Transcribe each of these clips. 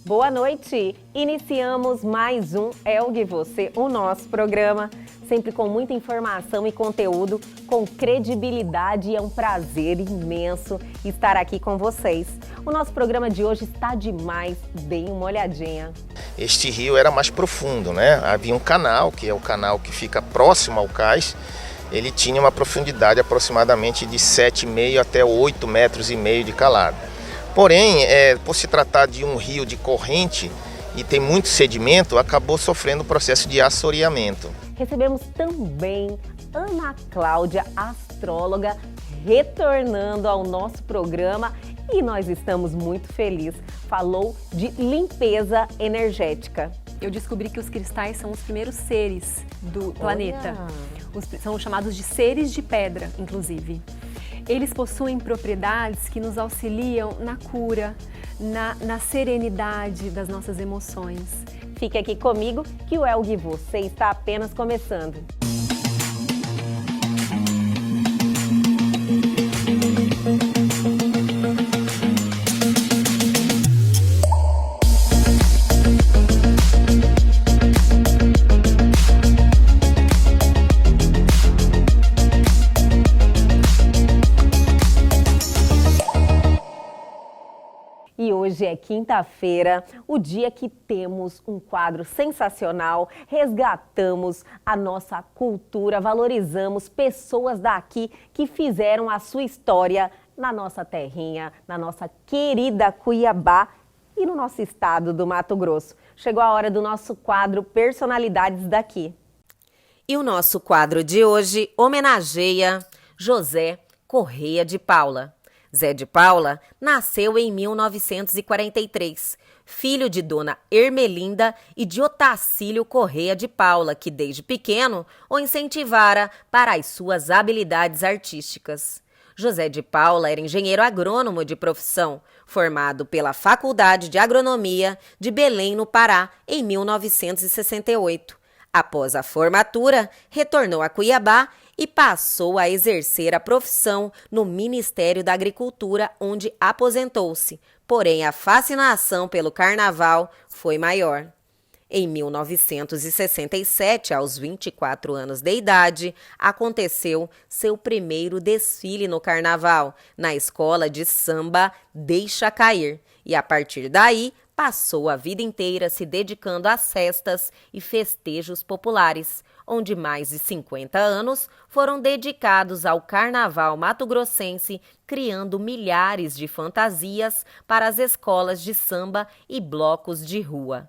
Boa noite! Iniciamos mais um Elgue Você, o nosso programa, sempre com muita informação e conteúdo, com credibilidade, e é um prazer imenso estar aqui com vocês. O nosso programa de hoje está demais, deem uma olhadinha. Este rio era mais profundo, né? Havia um canal, que é o canal que fica próximo ao cais. Ele tinha uma profundidade aproximadamente de 7,5 até 8,5 metros de calado. Porém, por se tratar de um rio de corrente e tem muito sedimento, acabou sofrendo o processo de assoreamento. Recebemos também Ana Cláudia, astróloga, retornando ao nosso programa e nós estamos muito felizes. Falou de limpeza energética. Eu descobri que os cristais são os primeiros seres do planeta. São chamados de seres de pedra, inclusive. Eles possuem propriedades que nos auxiliam na cura, na serenidade das nossas emoções. Fique aqui comigo que o Elgue Você está apenas começando. E hoje é quinta-feira, o dia que temos um quadro sensacional, resgatamos a nossa cultura, valorizamos pessoas daqui que fizeram a sua história na nossa terrinha, na nossa querida Cuiabá e no nosso estado do Mato Grosso. Chegou a hora do nosso quadro Personalidades daqui. E o nosso quadro de hoje homenageia José Correia de Paula. Zé de Paula nasceu em 1943, filho de Dona Ermelinda e de Otacílio Correia de Paula, que desde pequeno o incentivara para as suas habilidades artísticas. José de Paula era engenheiro agrônomo de profissão, formado pela Faculdade de Agronomia de Belém, no Pará, em 1968. Após a formatura, retornou a Cuiabá e passou a exercer a profissão no Ministério da Agricultura, onde aposentou-se. Porém, a fascinação pelo carnaval foi maior. Em 1967, aos 24 anos de idade, aconteceu seu primeiro desfile no carnaval, na escola de samba Deixa Cair. E a partir daí, passou a vida inteira se dedicando às festas e festejos populares, onde mais de 50 anos foram dedicados ao carnaval mato-grossense, criando milhares de fantasias para as escolas de samba e blocos de rua.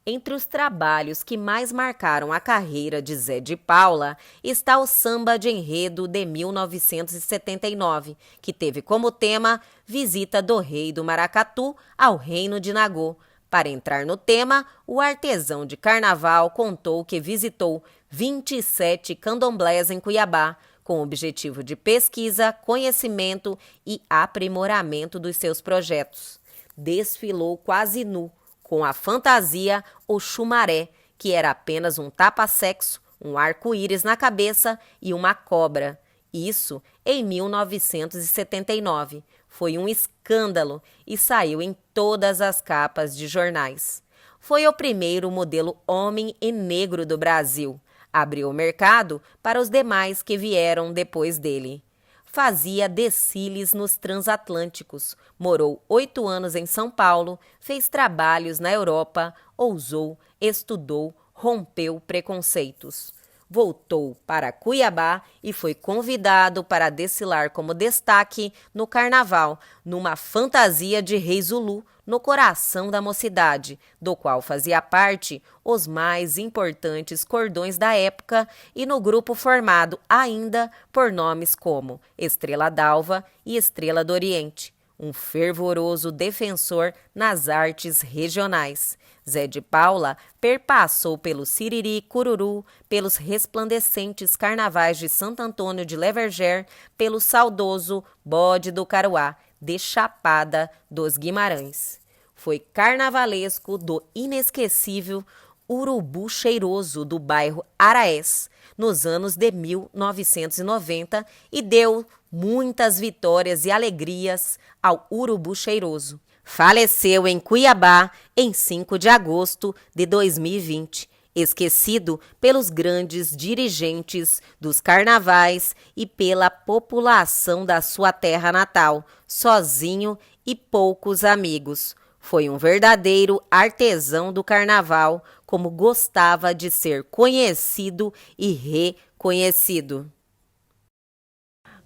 Entre os trabalhos que mais marcaram a carreira de Zé de Paula está o Samba de Enredo de 1979, que teve como tema Visita do Rei do Maracatu ao Reino de Nagô. Para entrar no tema, o artesão de carnaval contou que visitou 27 candomblés em Cuiabá, com o objetivo de pesquisa, conhecimento e aprimoramento dos seus projetos. Desfilou quase nu, com a fantasia Oxumaré, que era apenas um tapa-sexo, um arco-íris na cabeça e uma cobra. Isso em 1979. Foi um escândalo e saiu em todas as capas de jornais. Foi o primeiro modelo homem e negro do Brasil. Abriu o mercado para os demais que vieram depois dele. Fazia desfiles nos transatlânticos, morou 8 anos em São Paulo, fez trabalhos na Europa, ousou, estudou, rompeu preconceitos. Voltou para Cuiabá e foi convidado para desfilar como destaque no carnaval, numa fantasia de Rei Zulu, no coração da mocidade, do qual fazia parte os mais importantes cordões da época e no grupo formado ainda por nomes como Estrela d'Alva e Estrela do Oriente. Um fervoroso defensor nas artes regionais. Zé de Paula perpassou pelo Siriri Cururu, pelos resplandecentes carnavais de Santo Antônio de Leverger, pelo saudoso Bode do Caruá, de Chapada dos Guimarães. Foi carnavalesco do inesquecível Urubu Cheiroso do bairro Araés, nos anos de 1990 e deu muitas vitórias e alegrias ao Urubu Cheiroso. faleceu em Cuiabá em 5 de agosto de 2020, esquecido pelos grandes dirigentes dos carnavais e pela população da sua terra natal, sozinho e poucos amigos. Foi um verdadeiro artesão do carnaval, como gostava de ser conhecido e reconhecido.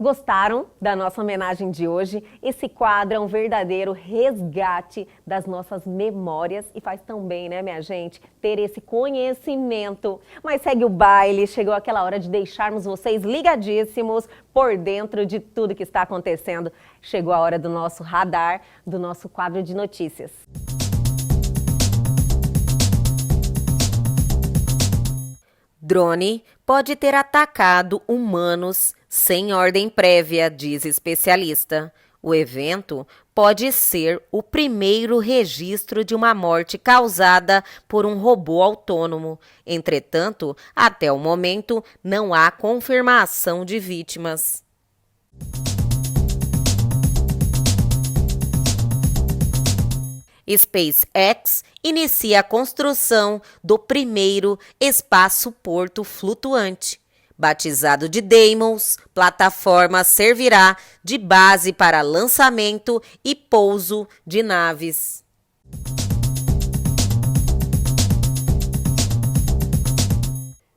Gostaram da nossa homenagem de hoje? Esse quadro é um verdadeiro resgate das nossas memórias e faz tão bem, né, minha gente, ter esse conhecimento. Mas segue o baile, chegou aquela hora de deixarmos vocês ligadíssimos por dentro de tudo que está acontecendo. Chegou a hora do nosso radar, do nosso quadro de notícias. Drone pode ter atacado humanos sem ordem prévia, diz especialista. O evento pode ser o primeiro registro de uma morte causada por um robô autônomo. Entretanto, até o momento, não há confirmação de vítimas. SpaceX inicia a construção do primeiro espaço-porto flutuante. Batizado de Deimos, plataforma servirá de base para lançamento e pouso de naves.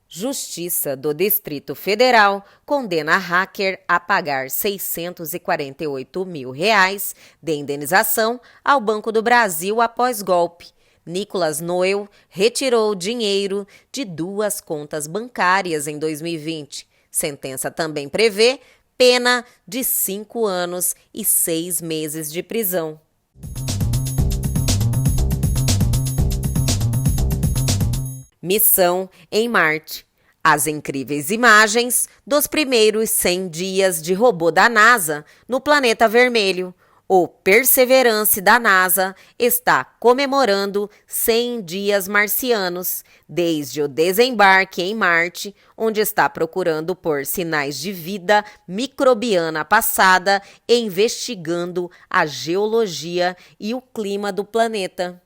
Justiça do Distrito Federal condena hacker a pagar R$ 648 mil de indenização ao Banco do Brasil após golpe. Nicolas Noel retirou dinheiro de 2 contas bancárias em 2020. Sentença também prevê pena de 5 anos e 6 meses de prisão. Missão em Marte. As incríveis imagens dos primeiros 100 dias de robô da NASA no planeta vermelho. O Perseverance da NASA está comemorando 100 dias marcianos, desde o desembarque em Marte, onde está procurando por sinais de vida microbiana passada e investigando a geologia e o clima do planeta.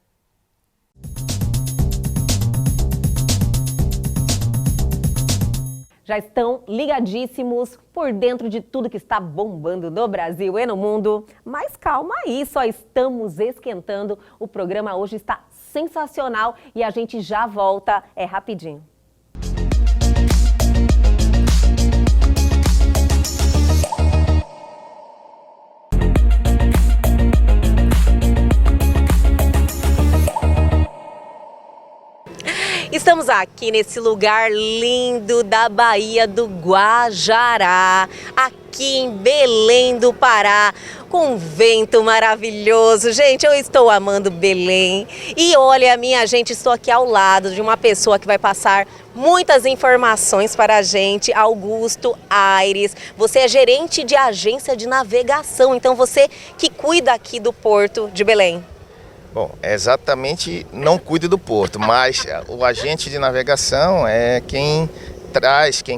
Já estão ligadíssimos por dentro de tudo que está bombando no Brasil e no mundo. Mas calma aí, só estamos esquentando. O programa hoje está sensacional e a gente já volta, é rapidinho. Estamos aqui nesse lugar lindo da Baía do Guajará, aqui em Belém do Pará, com um vento maravilhoso. Gente, eu estou amando Belém. E olha, minha gente, estou aqui ao lado de uma pessoa que vai passar muitas informações para a gente, Augusto Aires. Você é gerente de agência de navegação, então você que cuida aqui do Porto de Belém. Bom, exatamente não cuida do porto, mas o agente de navegação é quem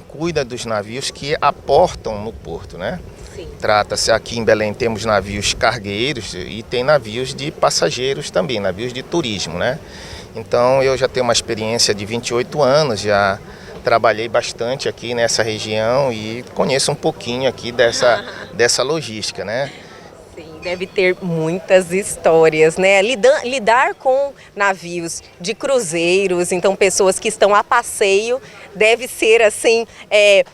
cuida dos navios que aportam no porto, né? Sim. Trata-se, aqui em Belém temos navios cargueiros e tem navios de passageiros também, navios de turismo, né? Então eu já tenho uma experiência de 28 anos, já trabalhei bastante aqui nessa região e conheço um pouquinho aqui dessa logística, né? Deve ter muitas histórias, né? Lidar com navios de cruzeiros, então pessoas que estão a passeio, deve ser assim, é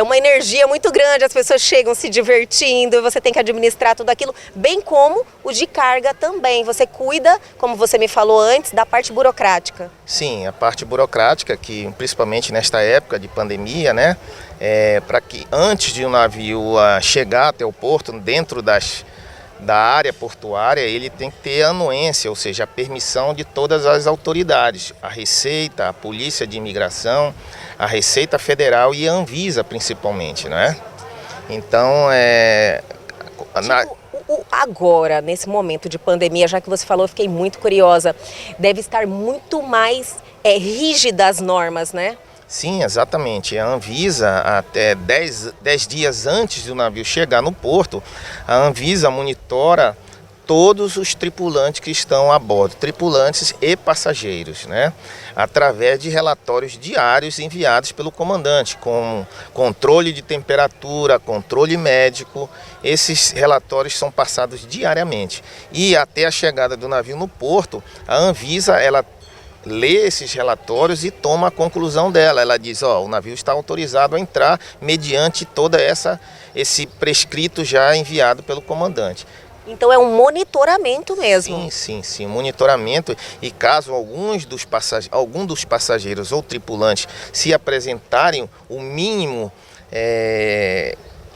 uma energia muito grande, as pessoas chegam se divertindo, você tem que administrar tudo aquilo, bem como o de carga também. Você cuida, como você me falou antes, da parte burocrática. Sim, a parte burocrática, que principalmente nesta época de pandemia, né? Para que antes de um navio chegar até o porto, dentro da área portuária, ele tem que ter anuência, ou seja, a permissão de todas as autoridades, a Receita, a Polícia de Imigração, a Receita Federal e a Anvisa principalmente, né? Então, agora, nesse momento de pandemia, já que você falou, eu fiquei muito curiosa, deve estar muito mais rígida as normas, né? Sim, exatamente. A Anvisa, até 10 dias antes do navio chegar no porto, a Anvisa monitora todos os tripulantes que estão a bordo, tripulantes e passageiros, né? Através de relatórios diários enviados pelo comandante, com controle de temperatura, controle médico. Esses relatórios são passados diariamente. E até a chegada do navio no porto, a Anvisa, ela lê esses relatórios e toma a conclusão dela. Ela diz, o navio está autorizado a entrar mediante toda esse prescrito já enviado pelo comandante. Então é um monitoramento mesmo. Sim, monitoramento. E caso algum dos passageiros ou tripulantes se apresentarem o mínimo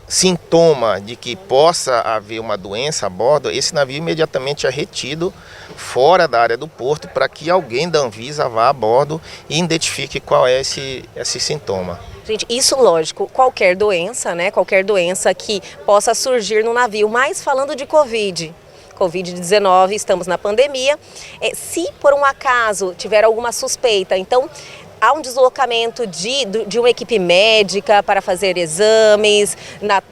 sintoma de que possa haver uma doença a bordo, esse navio imediatamente é retido fora da área do porto para que alguém da Anvisa vá a bordo e identifique qual é esse sintoma. Gente, isso lógico, qualquer doença, né? Qualquer doença que possa surgir no navio, mas falando de Covid-19, estamos na pandemia. Se por um acaso tiver alguma suspeita, então há um deslocamento de uma equipe médica para fazer exames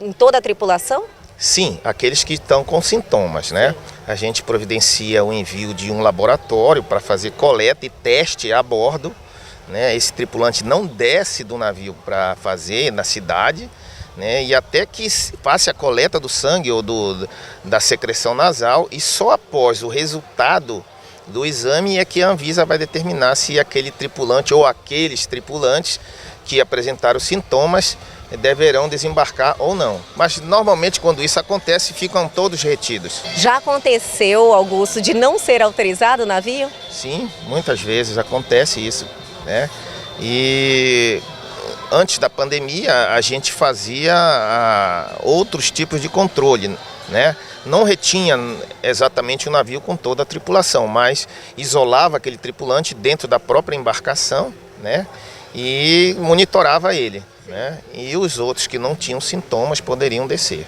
em toda a tripulação? Sim, aqueles que estão com sintomas, né? A gente providencia o envio de um laboratório para fazer coleta e teste a bordo. Né? Esse tripulante não desce do navio para fazer na cidade, né? E até que passe a coleta do sangue ou da secreção nasal, e só após o resultado do exame é que a Anvisa vai determinar se aquele tripulante ou aqueles tripulantes que apresentaram sintomas deverão desembarcar ou não. Mas normalmente quando isso acontece ficam todos retidos. Já aconteceu, Augusto, de não ser autorizado o navio? Sim, muitas vezes acontece isso. Né? E antes da pandemia a gente fazia outros tipos de controle, né? Não retinha exatamente o navio com toda a tripulação, mas isolava aquele tripulante dentro da própria embarcação, né? E monitorava ele, né? E os outros que não tinham sintomas poderiam descer.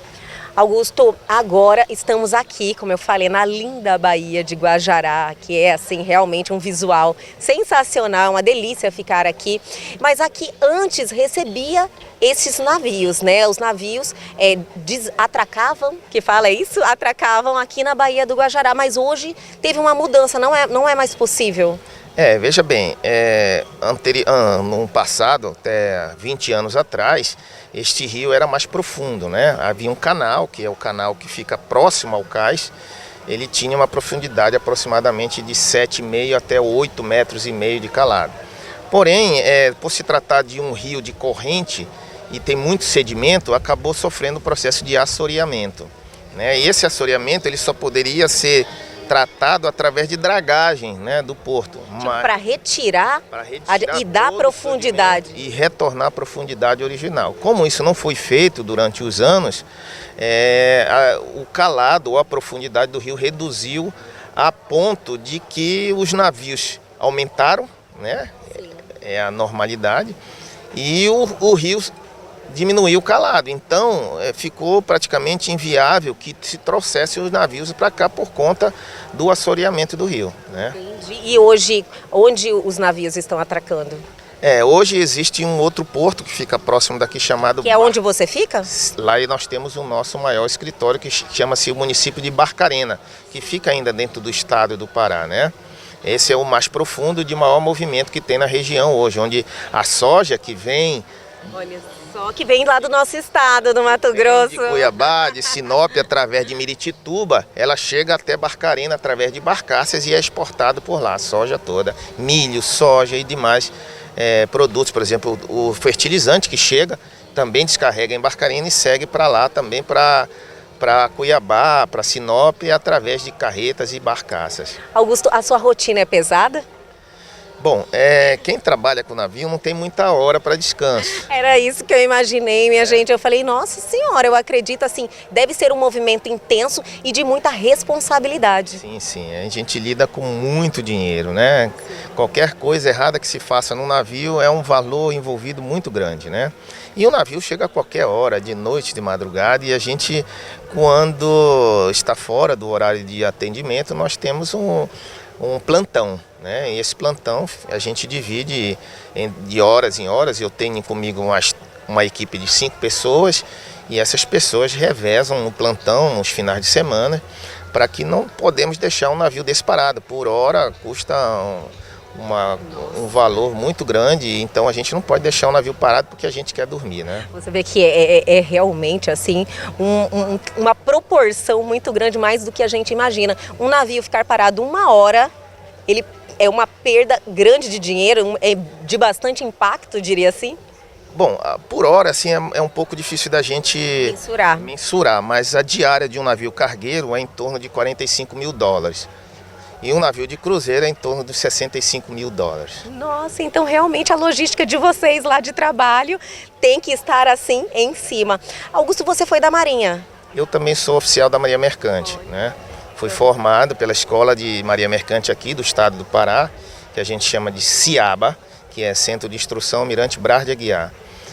Augusto, agora estamos aqui, como eu falei, na linda Baía de Guajará, que é assim realmente um visual sensacional, uma delícia ficar aqui. Mas aqui antes recebia esses navios, né? Os navios atracavam, que fala isso? Atracavam aqui na Baía do Guajará, mas hoje teve uma mudança, não é mais possível. Veja bem, no passado, até 20 anos atrás, este rio era mais profundo, né? Havia um canal, que é o canal que fica próximo ao cais, ele tinha uma profundidade aproximadamente de 7,5 até 8,5 metros de calado. Porém, por se tratar de um rio de corrente e tem muito sedimento, acabou sofrendo o processo de assoreamento, né? E esse assoreamento ele só poderia ser tratado através de dragagem, né, do porto. Para retirar e dar profundidade. E retornar à profundidade original. Como isso não foi feito durante os anos, o calado ou a profundidade do rio reduziu a ponto de que os navios aumentaram, né, é a normalidade, e o rio diminuiu o calado, então ficou praticamente inviável que se trouxesse os navios para cá por conta do assoreamento do rio, né? Entendi. E hoje, onde os navios estão atracando? Hoje existe um outro porto que fica próximo daqui chamado... Que é onde você fica? Lá nós temos o nosso maior escritório que chama-se o município de Barcarena, que fica ainda dentro do estado do Pará, né? Esse é o mais profundo de maior movimento que tem na região hoje, onde a soja que vem... Olha só, que vem lá do nosso estado, do Mato Grosso. De Cuiabá, de Sinop, através de Miritituba, ela chega até Barcarena através de barcaças e é exportado por lá, a soja toda, milho, soja e demais produtos. Por exemplo, o fertilizante que chega também descarrega em Barcarena e segue para lá também para Cuiabá, para Sinop, através de carretas e barcaças. Augusto, a sua rotina é pesada? Bom, quem trabalha com navio não tem muita hora para descanso. Era isso que eu imaginei, minha gente. Eu falei, nossa senhora, eu acredito assim, deve ser um movimento intenso e de muita responsabilidade. Sim, a gente lida com muito dinheiro, né? Qualquer coisa errada que se faça no navio é um valor envolvido muito grande, né? E o navio chega a qualquer hora, de noite, de madrugada, e a gente, quando está fora do horário de atendimento, nós temos um plantão, né? E esse plantão a gente divide de horas em horas. Eu tenho comigo uma equipe de 5 pessoas e essas pessoas revezam no plantão nos finais de semana para que não podemos deixar um navio desse parado. Por hora custa um valor muito grande, então a gente não pode deixar o navio parado porque a gente quer dormir, né? Você vê que é realmente assim uma proporção muito grande, mais do que a gente imagina. Um navio ficar parado 1 hora, ele é uma perda grande de dinheiro, é de bastante impacto, diria assim. Bom, por hora assim é um pouco difícil da gente mensurar, mas a diária de um navio cargueiro é em torno de $45 mil. E um navio de cruzeiro é em torno de $65 mil. Nossa, então realmente a logística de vocês lá de trabalho tem que estar assim em cima. Augusto, você foi da Marinha? Eu também sou oficial da Marinha Mercante, né? Fui formado pela Escola de Marinha Mercante aqui do estado do Pará, que a gente chama de CIABA, que é Centro de Instrução Almirante Braz de Aguiar.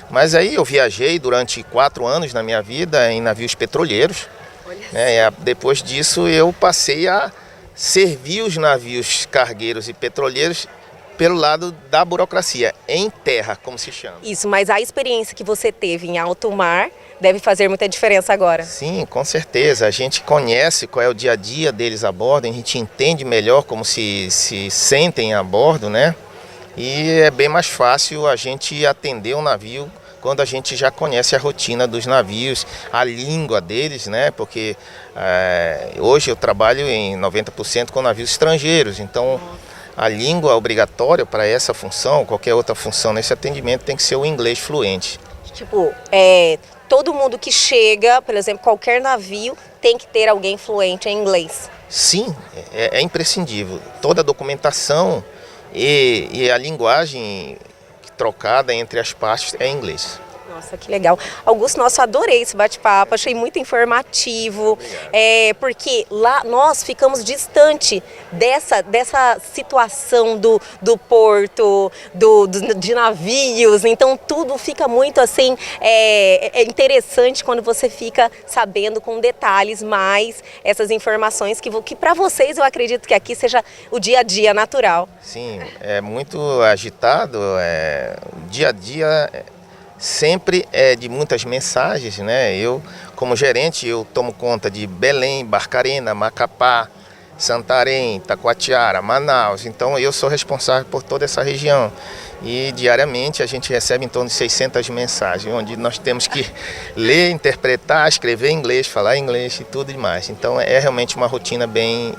Mas aí eu viajei durante 4 anos na minha vida em navios petroleiros, né? Depois disso eu passei a servir os navios cargueiros e petroleiros pelo lado da burocracia, em terra, como se chama. Isso, mas a experiência que você teve em alto mar deve fazer muita diferença agora. Sim, com certeza. A gente conhece qual é o dia a dia deles a bordo, a gente entende melhor como se sentem a bordo, né? E é bem mais fácil a gente atender um navio quando a gente já conhece a rotina dos navios, a língua deles, né? Porque hoje eu trabalho em 90% com navios estrangeiros, então a língua obrigatória para essa função, qualquer outra função nesse atendimento, tem que ser o inglês fluente. Tipo, todo mundo que chega, por exemplo, qualquer navio, tem que ter alguém fluente em inglês. Sim, é imprescindível. Toda a documentação e a linguagem trocada entre as partes é em inglês. Nossa, que legal. Augusto, nossa, adorei esse bate-papo, achei muito informativo, porque lá nós ficamos distante dessa situação do porto, de navios, então tudo fica muito assim, é interessante quando você fica sabendo com detalhes mais essas informações que para vocês eu acredito que aqui seja o dia a dia natural. Sim, é muito agitado, o dia a dia sempre é de muitas mensagens, né? Eu, como gerente, eu tomo conta de Belém, Barcarena, Macapá, Santarém, Taquatiara, Manaus. Então eu sou responsável por toda essa região. E diariamente a gente recebe em torno de 600 mensagens, onde nós temos que ler, interpretar, escrever em inglês, falar inglês e tudo demais. Então é realmente uma rotina bem,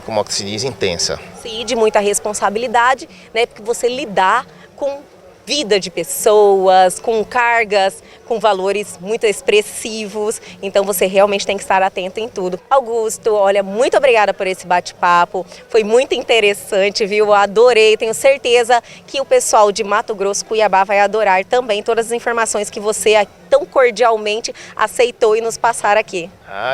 como se diz, intensa. Sim, de muita responsabilidade, né? Porque você lidar com vida de pessoas, com cargas, com valores muito expressivos, então você realmente tem que estar atento em tudo. Augusto, olha, muito obrigada por esse bate-papo, foi muito interessante, viu? Eu adorei, tenho certeza que o pessoal de Mato Grosso, Cuiabá vai adorar também todas as informações que você tão cordialmente aceitou e nos passar aqui.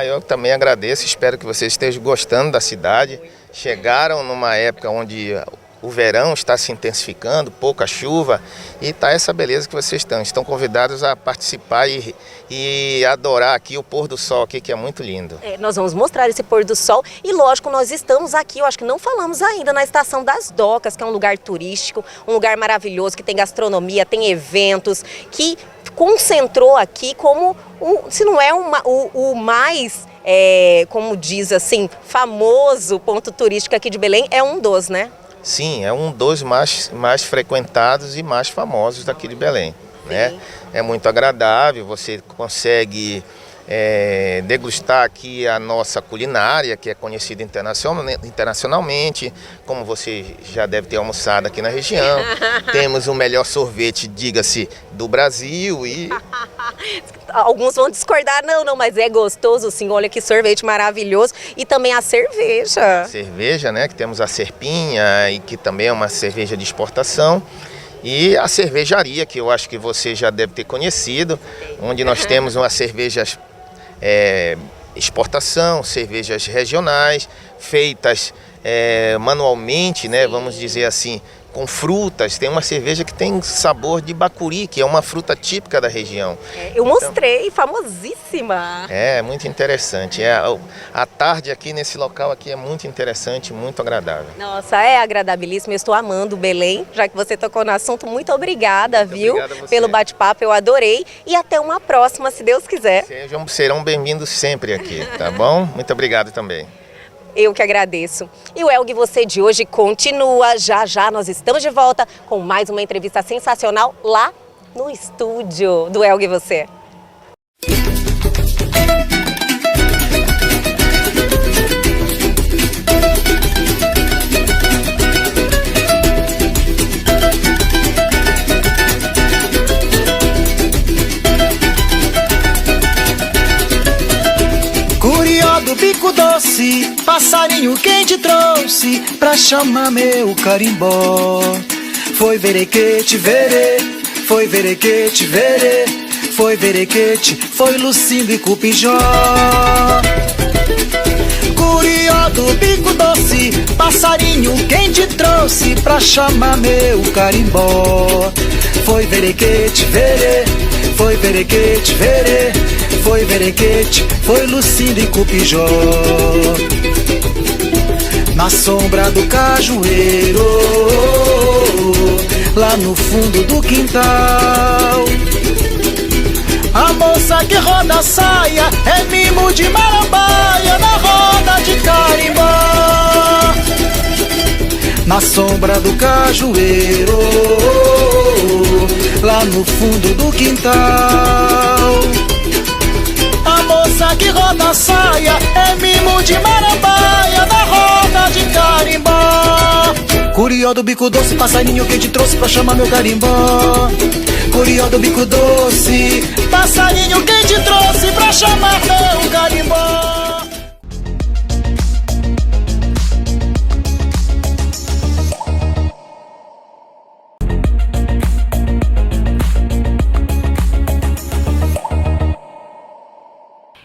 Eu também agradeço, espero que vocês estejam gostando da cidade. Chegaram numa época onde o verão está se intensificando, pouca chuva, e está essa beleza que vocês estão convidados a participar e adorar aqui o pôr do sol aqui, que é muito lindo. Nós vamos mostrar esse pôr do sol e lógico, nós estamos aqui, eu acho que não falamos ainda, na Estação das Docas, que é um lugar turístico, um lugar maravilhoso, que tem gastronomia, tem eventos, que concentrou aqui como, se não é o mais, como diz assim, famoso ponto turístico aqui de Belém, é um dos, né? Sim, é um dos mais frequentados e mais famosos daqui de Belém, né? É muito agradável, você consegue degustar aqui a nossa culinária, que é conhecida internacionalmente, como você já deve ter almoçado aqui na região. Temos o melhor sorvete, diga-se, do Brasil e... Alguns vão discordar, não, mas é gostoso sim, olha que sorvete maravilhoso. E também a cerveja. Cerveja, né, que temos a Serpinha, e que também é uma cerveja de exportação. E a cervejaria, que eu acho que você já deve ter conhecido, onde nós temos umas cervejas exportação, cervejas regionais, feitas manualmente, né, vamos dizer assim, com frutas. Tem uma cerveja que tem sabor de bacuri, que é uma fruta típica da região. Eu mostrei, famosíssima. É muito interessante. A tarde aqui nesse local aqui é muito interessante, muito agradável. Nossa, é agradabilíssimo. Eu estou amando Belém, já que você tocou no assunto. Muito obrigada, viu? Obrigado a você. Pelo bate-papo, eu adorei. E até uma próxima, se Deus quiser. Serão bem-vindos sempre aqui, tá bom? Muito obrigado também. Eu que agradeço. E o Elgue Você de hoje continua. Já já nós estamos de volta com mais uma entrevista sensacional lá no estúdio do Elgue Você. Curió do bico doce, passarinho quem te trouxe pra chamar meu carimbó. Foi verequete, verê, foi verequete, verê, foi verequete, foi Lucindo e Cupijó. Curió do bico doce, passarinho quem te trouxe pra chamar meu carimbó. Foi verequete, verê, foi verequete, verê, foi verequete, foi Lucindo e Cupijó. Na sombra do cajueiro, lá no fundo do quintal, a moça que roda a saia é mimo de marambaia na roda de carimbó. Na sombra do cajueiro, lá no fundo do quintal, a moça que roda a saia é mimo de marambaia na roda de carimbó. Curió do bico doce, passarinho quem te trouxe pra chamar meu carimbó. Curió do bico doce, passarinho quem te trouxe pra chamar meu carimbó.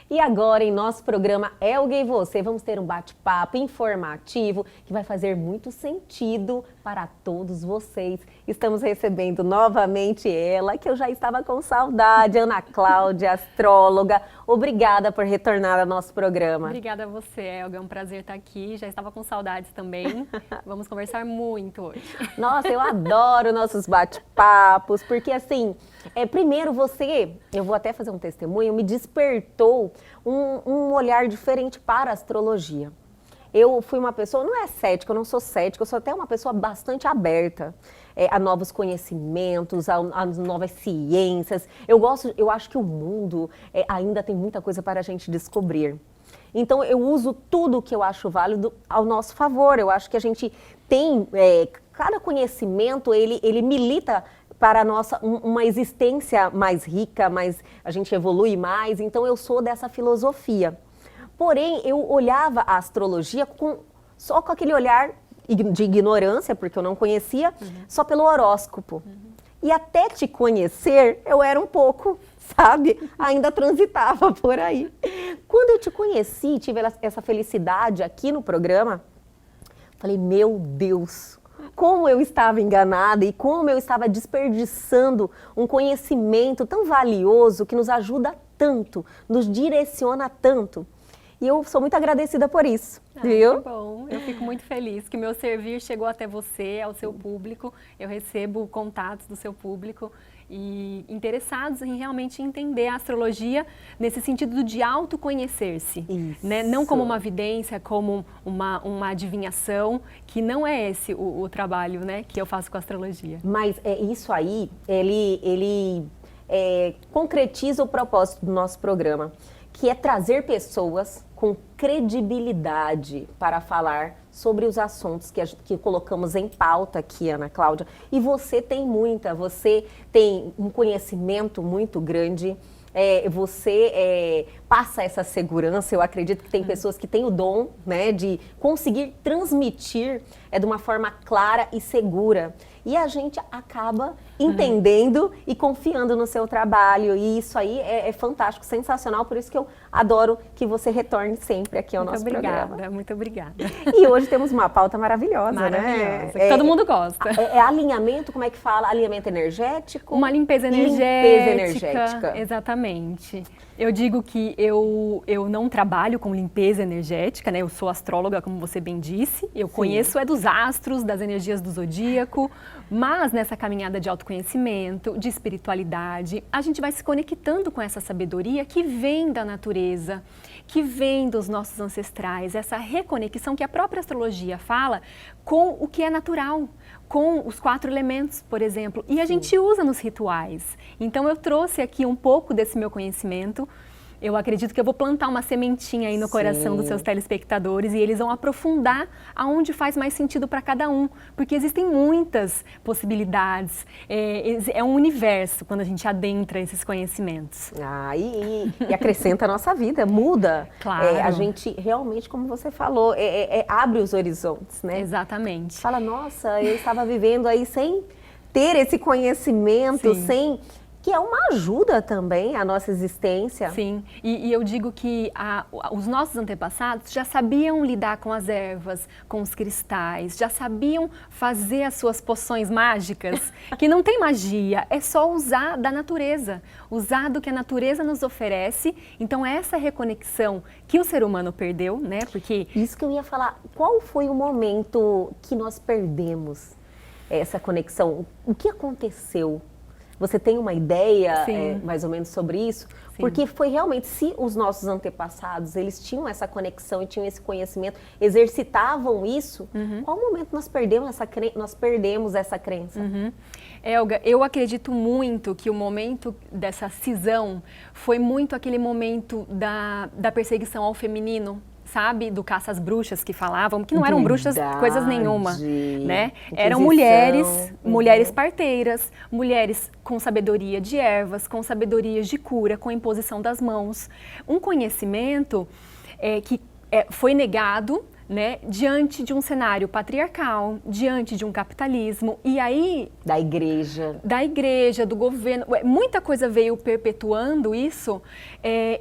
E agora, em nosso programa Elgue Você, vamos ter um bate-papo informativo que vai fazer muito sentido para todos vocês. Estamos recebendo novamente ela, que eu já estava com saudade, Ana Cláudia, astróloga. Obrigada por retornar ao nosso programa. Obrigada a você, Elga. É um prazer estar aqui. Já estava com saudades também. Vamos conversar muito hoje. Nossa, eu adoro nossos bate-papos, porque assim, primeiro eu vou até fazer um testemunho, me despertou um olhar diferente para a astrologia. Eu fui uma pessoa, não é cética, eu não sou cética, eu sou até uma pessoa bastante aberta a novos conhecimentos, a novas ciências. Eu acho que o mundo ainda tem muita coisa para a gente descobrir. Então eu uso tudo que eu acho válido ao nosso favor. Eu acho que a gente tem, cada conhecimento, ele milita para a nossa uma existência mais rica, a gente evolui mais. Então eu sou dessa filosofia. Porém, eu olhava a astrologia só com aquele olhar de ignorância, porque eu não conhecia, só pelo horóscopo. E até te conhecer, eu era um pouco, sabe? Ainda transitava por aí. Quando eu te conheci, tive essa felicidade aqui no programa, falei, meu Deus, como eu estava enganada e como eu estava desperdiçando um conhecimento tão valioso que nos ajuda tanto, nos direciona tanto. E eu sou muito agradecida por isso, viu? Que bom, eu fico muito feliz que meu servir chegou até você, ao seu público. Eu recebo contatos do seu público e interessados em realmente entender a astrologia nesse sentido de autoconhecer-se, né? Não como uma vidência, como uma adivinhação, que não é esse o trabalho, né, que eu faço com a astrologia. Mas isso aí, ele concretiza o propósito do nosso programa, que é trazer pessoas com credibilidade para falar sobre os assuntos que colocamos em pauta aqui, Ana Cláudia. E você tem você tem um conhecimento muito grande, você passa essa segurança. Eu acredito que tem pessoas que têm o dom, né, de conseguir transmitir de uma forma clara e segura. e a gente acaba entendendo e confiando no seu trabalho. E isso aí é fantástico, sensacional. Por isso que eu adoro que você retorne sempre aqui ao nosso programa. Muito obrigada. E hoje temos uma pauta maravilhosa, né? Que todo mundo gosta. É alinhamento, como é que fala? Alinhamento energético? Uma limpeza energética. Exatamente. Eu digo que eu não trabalho com limpeza energética, né? Eu sou astróloga, como você bem disse. Eu conheço dos astros, das energias do zodíaco, mas nessa caminhada de autoconhecimento, de espiritualidade, a gente vai se conectando com essa sabedoria que vem da natureza, que vem dos nossos ancestrais, essa reconexão que a própria astrologia fala com o que é natural, com os 4 elementos, por exemplo, e a gente usa nos rituais. Então eu trouxe aqui um pouco desse meu conhecimento. Eu acredito que eu vou plantar uma sementinha aí no coração dos seus telespectadores e eles vão aprofundar aonde faz mais sentido para cada um, porque existem muitas possibilidades, é um universo quando a gente adentra esses conhecimentos. E acrescenta a nossa vida, muda. Claro. A gente realmente, como você falou, abre os horizontes, né? Exatamente. Fala, nossa, eu estava vivendo aí sem ter esse conhecimento, que é uma ajuda também à nossa existência. Sim, e eu digo que os nossos antepassados já sabiam lidar com as ervas, com os cristais, já sabiam fazer as suas poções mágicas, que não tem magia, é só usar da natureza, usar do que a natureza nos oferece. Então essa reconexão que o ser humano perdeu, né? Porque... Isso que eu ia falar, qual foi o momento que nós perdemos essa conexão? O que aconteceu? Você tem uma ideia mais ou menos sobre isso? Sim. Porque foi realmente, se os nossos antepassados, eles tinham essa conexão e tinham esse conhecimento, exercitavam isso, qual momento nós perdemos essa crença? Elga, eu acredito muito que o momento dessa cisão foi muito aquele momento da perseguição ao feminino, sabe? Do caça às bruxas que falavam, que não eram bruxas coisas nenhuma, né? Eram mulheres parteiras, mulheres com sabedoria de ervas, com sabedoria de cura, com imposição das mãos. Um conhecimento que foi negado, né, diante de um cenário patriarcal, diante de um capitalismo, e aí... Da igreja, do governo, muita coisa veio perpetuando isso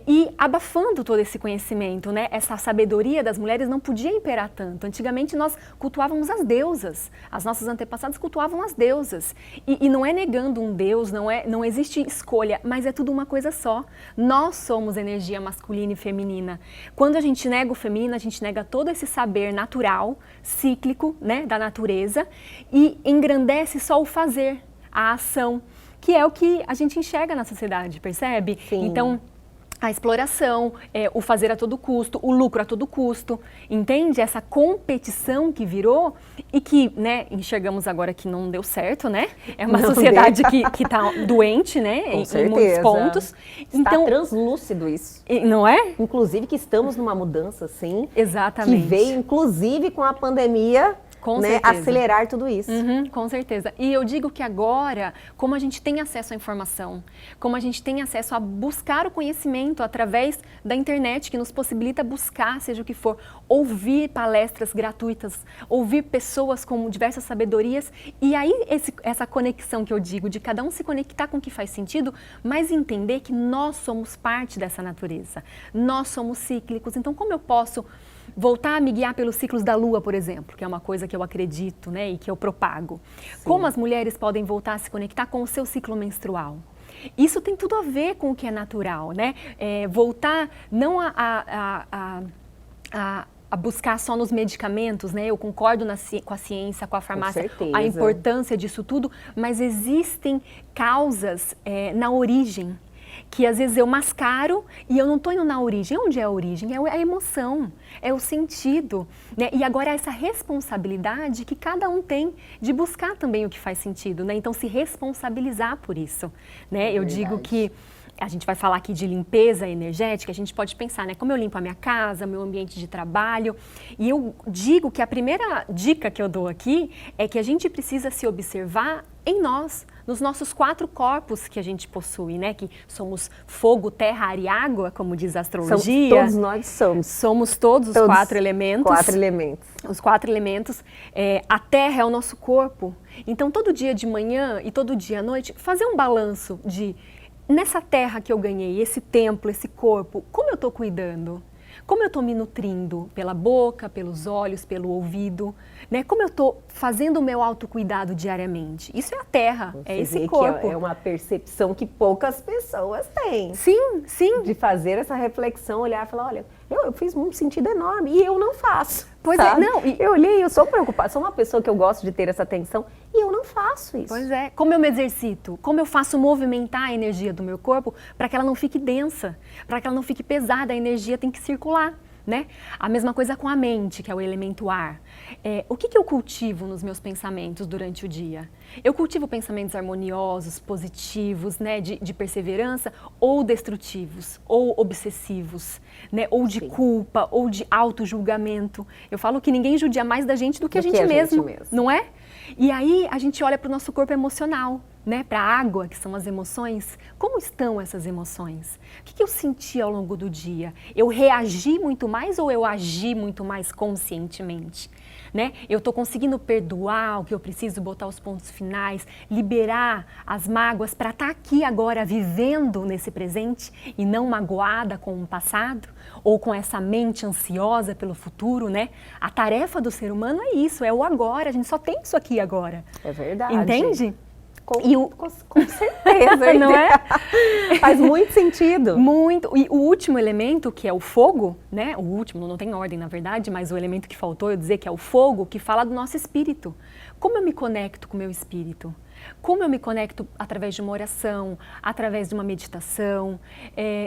e abafando todo esse conhecimento, né? Essa sabedoria das mulheres não podia imperar tanto. Antigamente nós cultuávamos as deusas, as nossas antepassadas cultuavam as deusas, e não é negando um deus, não existe escolha, mas é tudo uma coisa só. Nós somos energia masculina e feminina. Quando a gente nega o feminino, a gente nega todo esse saber natural, cíclico, né, da natureza, e engrandece só o fazer, a ação, que é o que a gente enxerga na sociedade, percebe? Sim. Então, a exploração, o fazer a todo custo, o lucro a todo custo, entende? Essa competição que virou e que, né, enxergamos agora que não deu certo, né? É uma sociedade que está doente, né? Em muitos pontos. Está translúcido isso. Não é? Inclusive que estamos numa mudança, sim. Exatamente. Que veio, inclusive, com a pandemia... Com né, acelerar tudo isso. Com certeza. E eu digo que agora, como a gente tem acesso à informação, como a gente tem acesso a buscar o conhecimento através da internet, que nos possibilita buscar, seja o que for, ouvir palestras gratuitas, ouvir pessoas com diversas sabedorias, e aí essa conexão que eu digo, de cada um se conectar com o que faz sentido, mas entender que nós somos parte dessa natureza, nós somos cíclicos. Então, como eu posso voltar a me guiar pelos ciclos da lua, por exemplo, que é uma coisa que eu acredito, né, e que eu propago. Sim. Como as mulheres podem voltar a se conectar com o seu ciclo menstrual? Isso tem tudo a ver com o que é natural, né? Voltar não a buscar só nos medicamentos, né? Eu concordo com a ciência, com a farmácia, a importância disso tudo, mas existem causas na origem, que às vezes eu mascaro e eu não estou indo na origem. Onde é a origem? É a emoção, é o sentido, né? E agora essa responsabilidade que cada um tem de buscar também o que faz sentido, né? Então se responsabilizar por isso, né? Eu digo que a gente vai falar aqui de limpeza energética, a gente pode pensar, né? Como eu limpo a minha casa, meu ambiente de trabalho. E eu digo que a primeira dica que eu dou aqui é que a gente precisa se observar em nós, nos nossos 4 corpos que a gente possui, né? Que somos fogo, terra, ar e água, como diz a astrologia. Todos nós somos. Somos todos os 4 elementos. 4 elementos. Os 4 elementos. A terra é o nosso corpo. Então, todo dia de manhã e todo dia à noite, fazer um balanço de, nessa terra que eu ganhei, esse templo, esse corpo, como eu estou cuidando? Como eu estou me nutrindo pela boca, pelos olhos, pelo ouvido, né? Como eu estou fazendo o meu autocuidado diariamente? Isso é a terra, é esse corpo. É uma percepção que poucas pessoas têm. Sim, sim. De fazer essa reflexão, olhar e falar, olha, eu fiz um sentido enorme e eu não faço. Pois sabe? é, não. Eu olhei, eu sou preocupada, sou uma pessoa que eu gosto de ter essa atenção e eu não faço isso. Pois é, como eu me exercito, como eu faço movimentar a energia do meu corpo para que ela não fique densa, para que ela não fique pesada, a energia tem que circular, né? A mesma coisa com a mente, que é o elemento ar. O que eu cultivo nos meus pensamentos durante o dia? Eu cultivo pensamentos harmoniosos, positivos, né, de perseverança, ou destrutivos, ou obsessivos, né, ou de culpa, ou de auto-julgamento. Eu falo que ninguém judia mais da gente do que a gente mesmo, não é? E aí a gente olha para o nosso corpo emocional, né, para a água, que são as emoções. Como estão essas emoções? O que eu senti ao longo do dia? Eu reagi muito mais ou eu agi muito mais conscientemente? Né? Eu estou conseguindo perdoar o que eu preciso, botar os pontos finais, liberar as mágoas para estar aqui agora vivendo nesse presente e não magoada com o passado ou com essa mente ansiosa pelo futuro, né? A tarefa do ser humano é isso, é o agora, a gente só tem isso aqui agora. É verdade. Entende? Com certeza, não é? Faz muito sentido. Muito. E o último elemento, que é o fogo, né? O último, não tem ordem na verdade, mas o elemento que faltou eu dizer que é o fogo, que fala do nosso espírito. Como eu me conecto com o meu espírito? Como eu me conecto através de uma oração, através de uma meditação,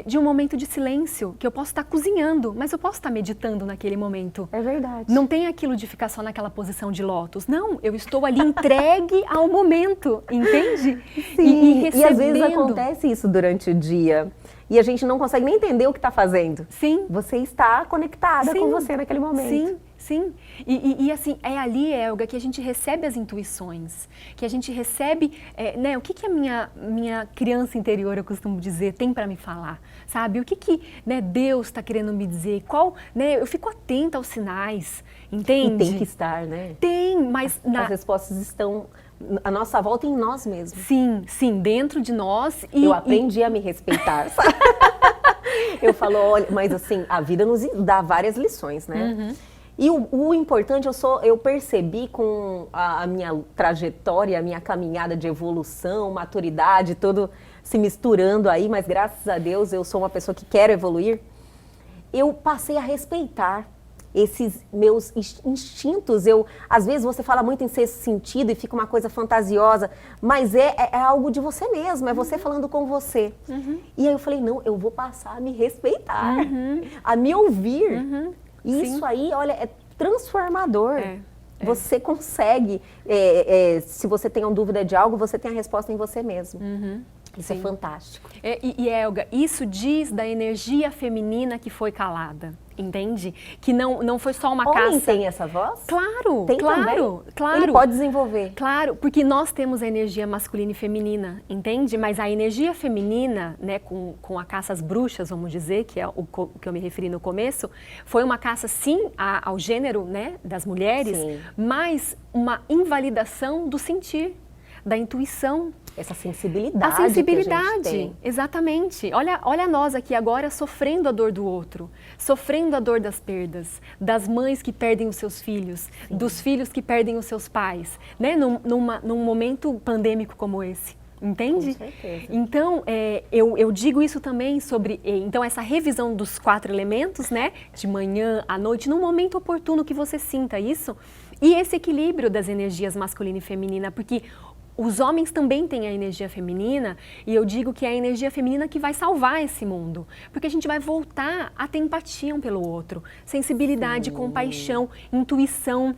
de um momento de silêncio, que eu posso estar cozinhando, mas eu posso estar meditando naquele momento. É verdade. Não tem aquilo de ficar só naquela posição de lótus. Não, eu estou ali entregue ao momento, entende? Sim, e às vezes acontece isso durante o dia. E a gente não consegue nem entender o que está fazendo. Sim. Você está conectada com você naquele momento. Sim. Sim, e assim, é ali, Elga, que a gente recebe as intuições, que a gente recebe, né, o que a minha criança interior, eu costumo dizer, tem para me falar, sabe? O que né, Deus está querendo me dizer, né, eu fico atenta aos sinais, entende? E tem que estar, né? Tem, mas... As respostas estão à nossa volta em nós mesmos. Sim, sim, dentro de nós. Eu aprendi a me respeitar, sabe? Eu falo, olha, mas assim, a vida nos dá várias lições, né? Uhum. E o importante, eu percebi com a minha trajetória, a minha caminhada de evolução, maturidade, tudo se misturando aí, mas graças a Deus eu sou uma pessoa que quero evoluir. Eu passei a respeitar esses meus instintos. Às vezes você fala muito em sexto sentido e fica uma coisa fantasiosa, mas é algo de você mesmo, é você falando com você. Uhum. E aí eu falei, não, eu vou passar a me respeitar, a me ouvir. Uhum. E isso aí, olha, é transformador. Você consegue, se você tem uma dúvida de algo, você tem a resposta em você mesmo. Uhum. Isso é fantástico. E Elga, isso diz da energia feminina que foi calada, entende? Que não foi só uma caça... Homem tem essa voz? Claro, tem claro. Ele pode desenvolver. Claro, porque nós temos a energia masculina e feminina, entende? Mas a energia feminina, né, com a caça às bruxas, vamos dizer, que é o que eu me referi no começo, foi uma caça, sim, ao gênero, né, das mulheres, sim, mas uma invalidação do sentir, da intuição. Essa sensibilidade. A sensibilidade, que a gente tem. Exatamente. Olha nós aqui agora sofrendo a dor do outro, sofrendo a dor das perdas, das mães que perdem os seus filhos, sim, dos filhos que perdem os seus pais, né? Num momento pandêmico como esse. Entende? Com certeza. Então, eu digo isso também sobre então essa revisão dos 4 elementos, né? De manhã à noite, num momento oportuno que você sinta isso. E esse equilíbrio das energias masculina e feminina, porque os homens também têm a energia feminina, e eu digo que é a energia feminina que vai salvar esse mundo. Porque a gente vai voltar a ter empatia um pelo outro, sensibilidade, compaixão, intuição.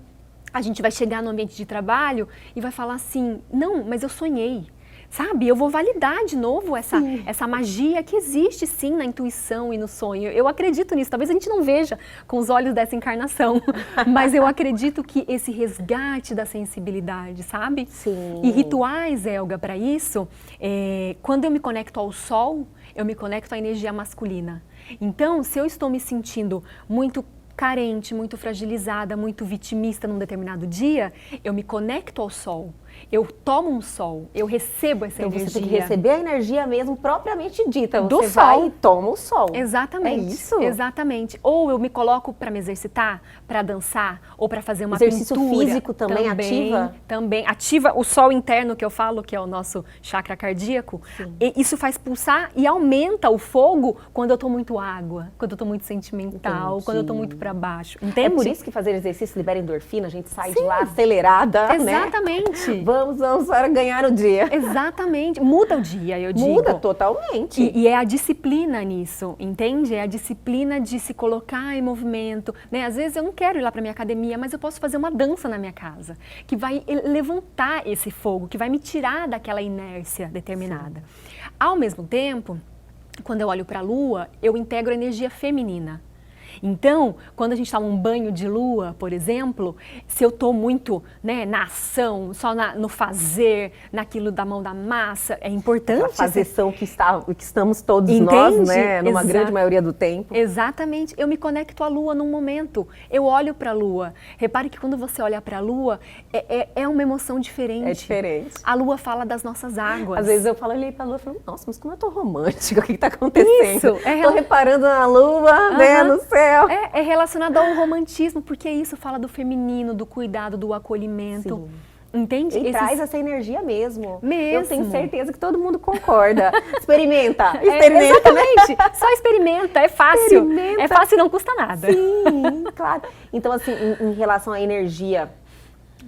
A gente vai chegar no ambiente de trabalho e vai falar assim, não, mas eu sonhei. Sabe, eu vou validar de novo essa magia que existe sim na intuição e no sonho. Eu acredito nisso, talvez a gente não veja com os olhos dessa encarnação, mas eu acredito que esse resgate da sensibilidade, sabe? Sim. E rituais, Elga, para isso, quando eu me conecto ao sol, eu me conecto à energia masculina. Então, se eu estou me sentindo muito carente, muito fragilizada, muito vitimista num determinado dia, eu me conecto ao sol. Eu tomo um sol, eu recebo essa energia. Então você tem que receber a energia mesmo propriamente dita. Do você vai sol. e toma o sol. Exatamente. É isso? Exatamente. Ou eu me coloco para me exercitar, para dançar, ou para fazer uma Exercício pintura. físico também ativa? Também. Ativa o sol interno que eu falo, que é o nosso chakra cardíaco. E isso faz pulsar e aumenta o fogo quando eu tô muito água, quando eu tô muito sentimental, Entendi. quando eu tô muito para baixo. É Entende? por isso que fazer exercício libera endorfina, a gente sai de lá acelerada, né? Exatamente. Vamos para ganhar o dia. Exatamente. Muda o dia, eu digo. Muda totalmente. E é a disciplina nisso, entende? É a disciplina de se colocar em movimento, né? Às vezes eu não quero ir lá para minha academia, mas eu posso fazer uma dança na minha casa, que vai levantar esse fogo, que vai me tirar daquela inércia determinada. Sim. Ao mesmo tempo, quando eu olho para a lua, eu integro a energia feminina. Então, quando a gente toma um banho de lua, por exemplo, se eu estou muito, né, na ação, só no fazer, naquilo da mão da massa, é importante. A fazeção que estamos todos Entende? nós, né, numa grande maioria do tempo. Exatamente. Eu me conecto à lua num momento. Eu olho para a lua. Repare que quando você olha para a lua, é uma emoção diferente. É diferente. A lua fala das nossas águas. Às vezes eu olhei para a lua e falo, nossa, mas como eu tô romântica, o que está acontecendo? Isso. Tô reparando na lua, né, no céu. É relacionado ao romantismo, porque isso fala do feminino, do cuidado, do acolhimento. Sim. Entende? E traz essa energia mesmo. Mesmo. Eu tenho certeza que todo mundo concorda. Experimenta. Exatamente. Só experimenta. É fácil. Experimenta. É fácil e não custa nada. Sim, claro. Então, assim, em relação à energia,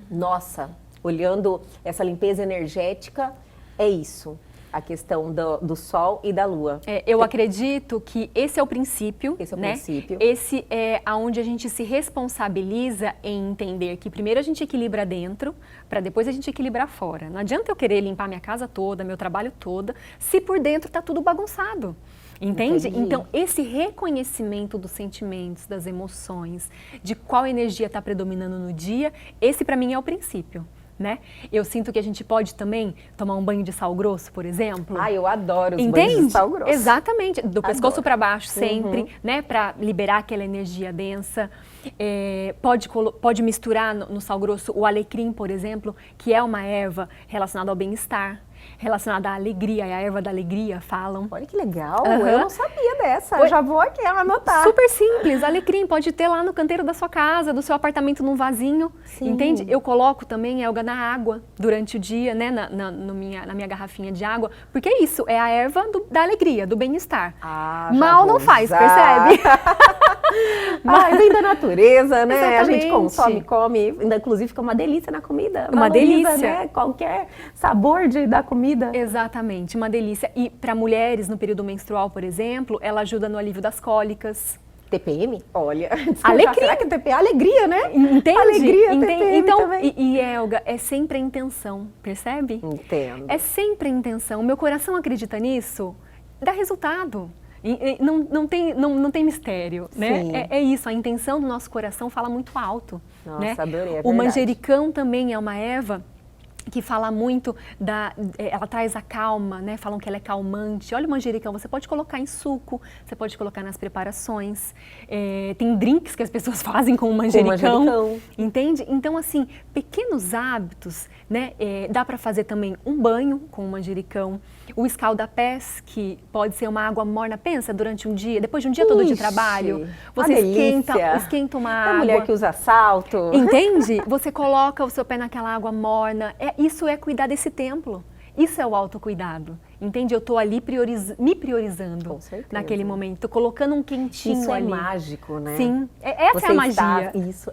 nossa, olhando essa limpeza energética, é isso. A questão do Sol e da Lua. Eu acredito que esse é o princípio, Esse é o né? princípio. Esse é aonde a gente se responsabiliza em entender que primeiro a gente equilibra dentro, para depois a gente equilibrar fora. Não adianta eu querer limpar minha casa toda, meu trabalho todo, se por dentro está tudo bagunçado. Entende? Entendi. Então, esse reconhecimento dos sentimentos, das emoções, de qual energia está predominando no dia, esse para mim é o princípio. Né? Eu sinto que a gente pode também tomar um banho de sal grosso, por exemplo. Eu adoro os Entende? banhos de sal grosso. Exatamente, do pescoço para baixo sempre, Uhum. né? Para liberar aquela energia densa. Pode misturar no sal grosso o alecrim, por exemplo, que é uma erva relacionada ao bem-estar, relacionada à alegria, é a erva da alegria, falam. Olha que legal, Uhum. eu não sabia dessa. Já vou aqui anotar. Super simples, alecrim, pode ter lá no canteiro da sua casa, do seu apartamento num vasinho, Sim. entende? Eu coloco também, Elga, na água durante o dia, né, na minha garrafinha de água, porque é isso, é a erva da alegria, do bem-estar. Mal não faz, percebe? Vem da natureza, né? A gente Exatamente. consome, come, ainda inclusive fica uma delícia na comida. Uma Valoriza, delícia. Né? Qualquer sabor da comida. Exatamente, uma delícia. E para mulheres no período menstrual, por exemplo, ela ajuda no alívio das cólicas. TPM? Olha, Alecrim. será que é TPM? Alegria, né? Entende? Alegria, TPM então, também. e Elga, é sempre a intenção, percebe? Entendo. É sempre a intenção. Meu coração acredita nisso, dá resultado. Não tem mistério, né? Sim. É isso, a intenção do nosso coração fala muito alto. Nossa, né? adorei, é O verdade. manjericão também é uma erva que fala muito ela traz a calma, né? Falam que ela é calmante. Olha o manjericão, você pode colocar em suco, você pode colocar nas preparações. Tem drinks que as pessoas fazem com o manjericão. Entende? Então, assim, pequenos hábitos, né? Dá para fazer também um banho com o manjericão. O escalda-pés, que pode ser uma água morna. Pensa, durante um dia, depois de um dia todo de trabalho, você esquenta uma água. A mulher que usa salto. Entende? Você coloca o seu pé naquela água morna. Isso é cuidar desse templo. Isso é o autocuidado. Entende? Eu estou ali me priorizando Com certeza. naquele momento. Estou colocando um quentinho Isso ali. é mágico, né? Sim. Essa é a magia.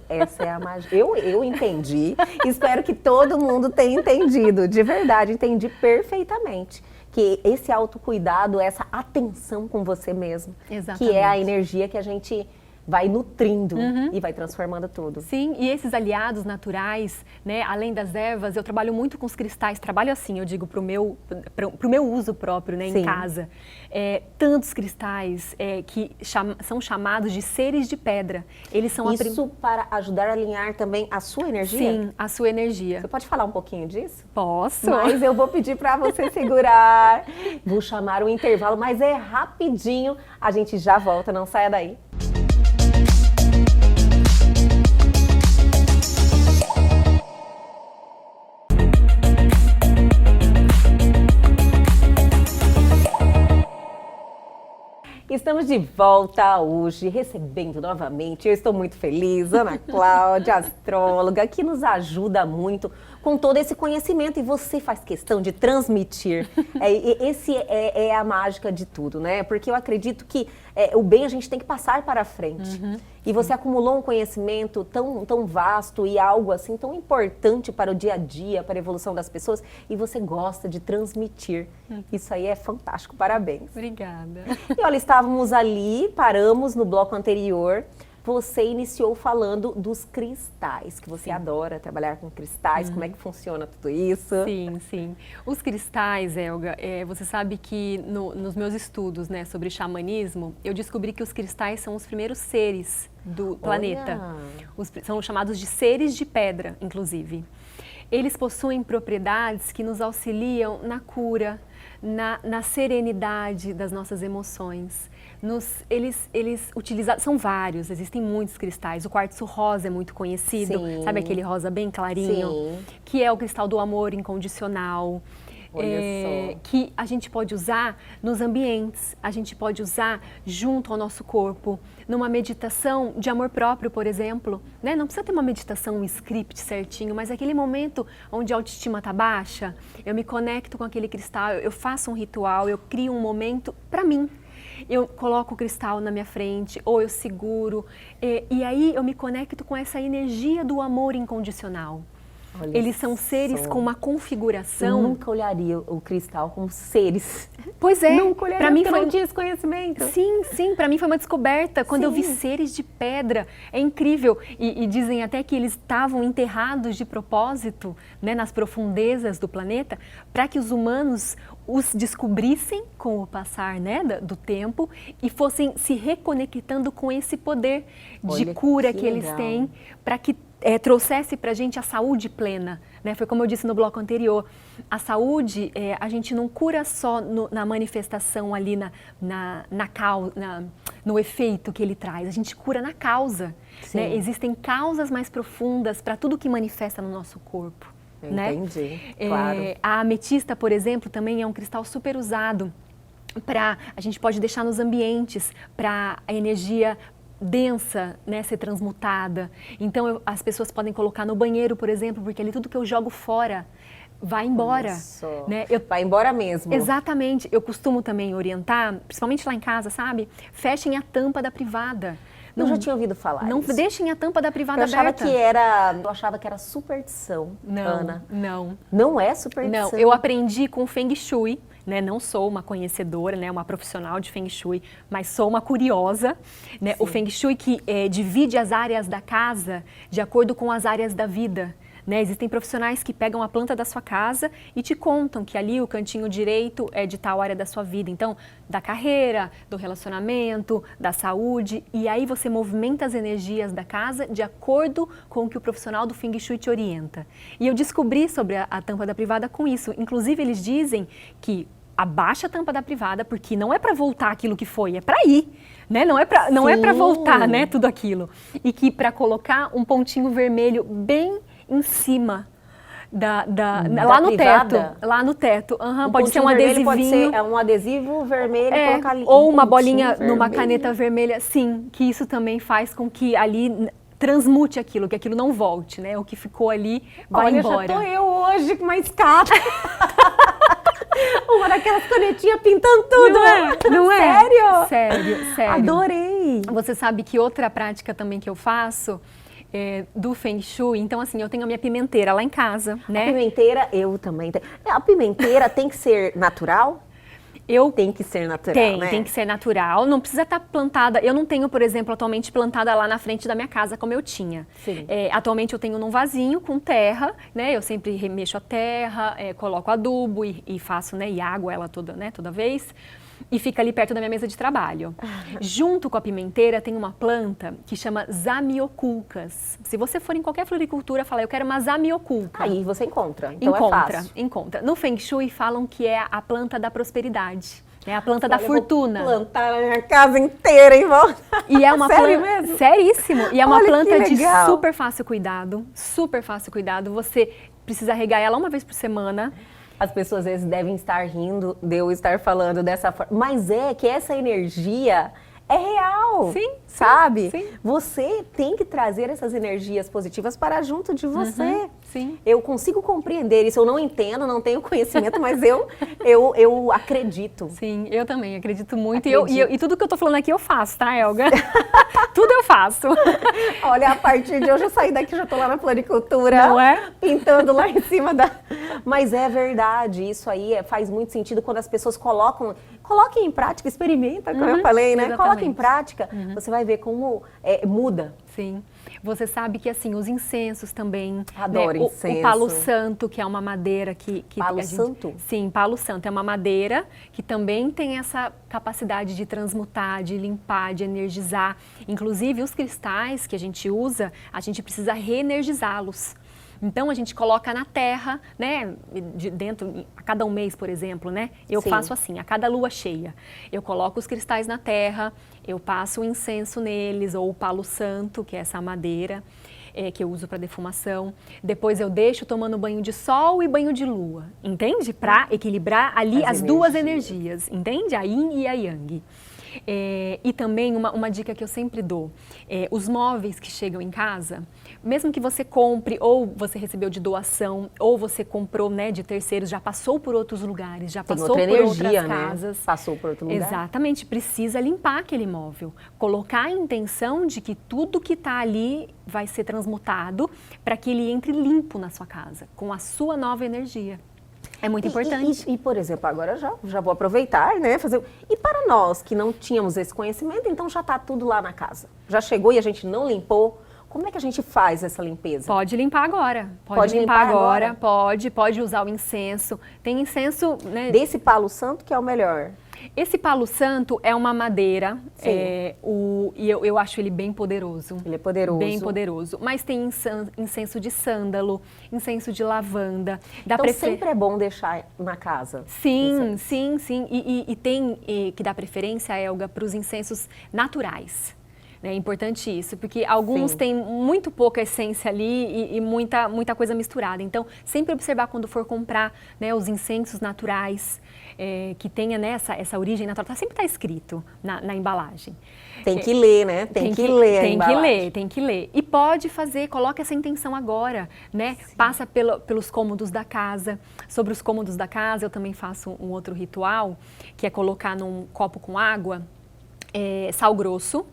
Essa é a magia. Eu entendi. Espero que todo mundo tenha entendido. De verdade, entendi perfeitamente. Que esse autocuidado, essa atenção com você mesmo, Exatamente. que é a energia que a gente vai nutrindo e vai transformando tudo. Sim, e esses aliados naturais, né, além das ervas, eu trabalho muito com os cristais, trabalho assim, eu digo, pro meu uso próprio, né, em casa. Tantos cristais que são chamados de seres de pedra. Eles são Isso para ajudar a alinhar também a sua energia? Sim, a sua energia. Você pode falar um pouquinho disso? Posso. Mas eu vou pedir para você segurar. Vou chamar o intervalo, mas é rapidinho. A gente já volta, não saia daí. Estamos de volta hoje, recebendo novamente, eu estou muito feliz, Ana Cláudia, astróloga, que nos ajuda muito com todo esse conhecimento e você faz questão de transmitir. Esse é a mágica de tudo, né? Porque eu acredito que o bem a gente tem que passar para frente. E você acumulou um conhecimento tão vasto e algo assim tão importante para o dia a dia, para a evolução das pessoas, e você gosta de transmitir. Isso aí é fantástico, parabéns. Obrigada. E olha, estávamos ali, paramos no bloco anterior. Você iniciou falando dos cristais, que você adora trabalhar com cristais, como é que funciona tudo isso? Sim, sim. Os cristais, Elga, você sabe que nos meus estudos, né, sobre xamanismo, eu descobri que os cristais são os primeiros seres do planeta. São chamados de seres de pedra, inclusive. Eles possuem propriedades que nos auxiliam na cura, na serenidade das nossas emoções. Eles utilizam, são vários, existem muitos cristais. O quartzo rosa é muito conhecido, sabe aquele rosa bem clarinho? Que é o cristal do amor incondicional. Que a gente pode usar nos ambientes, a gente pode usar junto ao nosso corpo, numa meditação de amor próprio, por exemplo, né? Não precisa ter uma meditação, um script certinho, mas aquele momento onde a autoestima está baixa, eu me conecto com aquele cristal, eu faço um ritual, eu crio um momento para mim. Eu coloco o cristal na minha frente, ou eu seguro, e aí eu me conecto com essa energia do amor incondicional. Olha, eles são seres com uma configuração... Eu nunca olharia o cristal como seres. Pois é. Nunca olharia, pra mim porque foi não tinha esse conhecimento. Sim, para mim foi uma descoberta. Quando eu vi seres de pedra, é incrível. E dizem até que eles estavam enterrados de propósito, né, nas profundezas do planeta, para que os humanos os descobrissem com o passar, né, do tempo e fossem se reconectando com esse poder de cura que eles têm, para que trouxesse para a gente a saúde plena, né? Foi como eu disse no bloco anterior, a saúde a gente não cura só na manifestação ali, no efeito que ele traz, a gente cura na causa, né? Existem causas mais profundas para tudo que manifesta no nosso corpo. Né? Entendi, claro. A ametista, por exemplo, também é um cristal super usado a gente pode deixar nos ambientes para a energia densa, né, ser transmutada. Então as pessoas podem colocar no banheiro, por exemplo, porque ali tudo que eu jogo fora vai embora. Né? Vai embora mesmo. Exatamente. Eu costumo também orientar, principalmente lá em casa, sabe? Fechem a tampa da privada. Eu já tinha ouvido falar Não isso. deixem a tampa da privada aberta. Eu achava que era superstição, Ana. Não. Não é superstição? Não, eu aprendi com Feng Shui, né? Não sou uma conhecedora, né? Uma profissional de Feng Shui, mas sou uma curiosa, né? O Feng Shui que divide as áreas da casa de acordo com as áreas da vida. Né? Existem profissionais que pegam a planta da sua casa e te contam que ali o cantinho direito é de tal área da sua vida. Então, da carreira, do relacionamento, da saúde. E aí você movimenta as energias da casa de acordo com o que o profissional do Feng Shui te orienta. E eu descobri sobre a tampa da privada com isso. Inclusive, eles dizem que abaixa a tampa da privada porque não é para voltar aquilo que foi, é para ir. Né? Não é para voltar, né, tudo aquilo. E que para colocar um pontinho vermelho bem em cima lá no privada? teto, lá no teto. Pode ser um adesivinho, pode ser um adesivo vermelho, colocar ali, ou uma bolinha vermelho. Numa caneta vermelha, sim, que isso também faz com que ali transmute aquilo, que aquilo não volte, né? O que ficou ali vai embora. Já tô eu hoje com uma escada. Uma daquelas canetinhas pintando tudo. Não é? Sério? Sério. Adorei. Você sabe que outra prática também que eu faço do Feng Shui, então assim, eu tenho a minha pimenteira lá em casa, né? A pimenteira, eu também tenho. A pimenteira tem que ser natural? Tem que ser natural, né? Tem que ser natural. Não precisa estar plantada. Eu não tenho, por exemplo, atualmente plantada lá na frente da minha casa como eu tinha. Sim. Atualmente eu tenho num vasinho com terra, né? Eu sempre remexo a terra, coloco adubo e faço, né? E água ela toda, né? Toda vez. E fica ali perto da minha mesa de trabalho. Junto com a pimenteira tem uma planta que chama Zamioculcas. Se você for em qualquer floricultura, fala, eu quero uma Zamioculca. Aí você encontra, então é fácil. Encontra. No Feng Shui falam que é a planta da prosperidade. É a planta da fortuna. Eu vou plantar a minha casa inteira em volta. E é uma Sério planta mesmo? Seríssimo. E é uma Olha, planta que de legal. super fácil cuidado. Super fácil cuidado. Você precisa regar ela uma vez por semana. As pessoas às vezes devem estar rindo de eu estar falando dessa forma, mas é que essa energia é real, Sim, sabe? sim. Você tem que trazer essas energias positivas para junto de você. Sim. Eu consigo compreender isso, eu não entendo, não tenho conhecimento, mas eu acredito. Sim, eu também acredito muito. Acredito. E tudo que eu tô falando aqui eu faço, tá, Elga? Tudo eu faço. Olha, a partir de hoje eu saí daqui, já tô lá na floricultura, Não é? pintando lá em cima da... Mas é verdade, isso aí faz muito sentido quando as pessoas coloquem em prática, experimenta, como eu falei, né? exatamente. Coloca em prática, você vai ver como muda. Sim. Você sabe que, assim, os incensos também... Adoro incenso. O palo santo, que é uma madeira que Palo a gente- santo? Sim, palo santo. É uma madeira que também tem essa capacidade de transmutar, de limpar, de energizar. Inclusive, os cristais que a gente usa, a gente precisa reenergizá-los. Então, a gente coloca na terra, né, dentro, a cada um mês, por exemplo, né, eu Sim. faço assim, a cada lua cheia, eu coloco os cristais na terra, eu passo o incenso neles, ou o palo santo, que é essa madeira, que eu uso para defumação. Depois eu deixo tomando banho de sol e banho de lua, entende? Para equilibrar ali as duas energias, entende? A yin e a yang. E também uma dica que eu sempre dou, os móveis que chegam em casa, mesmo que você compre ou você recebeu de doação ou você comprou, né, de terceiros, já passou por outros lugares, já Tem passou outra por energia, outras né? casas. Passou por outro lugar. Exatamente, precisa limpar aquele móvel, colocar a intenção de que tudo que está ali vai ser transmutado para que ele entre limpo na sua casa, com a sua nova energia. É muito importante. E, por exemplo, agora já vou aproveitar, né? E para nós que não tínhamos esse conhecimento, então já está tudo lá na casa. Já chegou e a gente não limpou. Como é que a gente faz essa limpeza? Pode limpar agora. Pode limpar agora? Pode usar o incenso. Tem incenso, né? Desse palo santo que é o melhor. Esse palo santo é uma madeira, Sim. e eu acho ele bem poderoso. Ele é poderoso. Bem poderoso. Mas tem incenso de sândalo, incenso de lavanda. Então sempre é bom deixar na casa. Sim, sim, sim. E tem que dar preferência, Elga, para os incensos naturais. É importante isso, porque alguns têm muito pouca essência ali e muita coisa misturada. Então, sempre observar quando for comprar, né, os incensos naturais, que tenha, né, essa origem natural. Sempre está escrito na embalagem. Tem que ler, né? Tem que ler a embalagem. Tem que ler. E pode fazer, coloca essa intenção agora, né? Sim. Passa pelos cômodos da casa. Sobre os cômodos da casa, eu também faço um outro ritual, que é colocar num copo com água, sal grosso,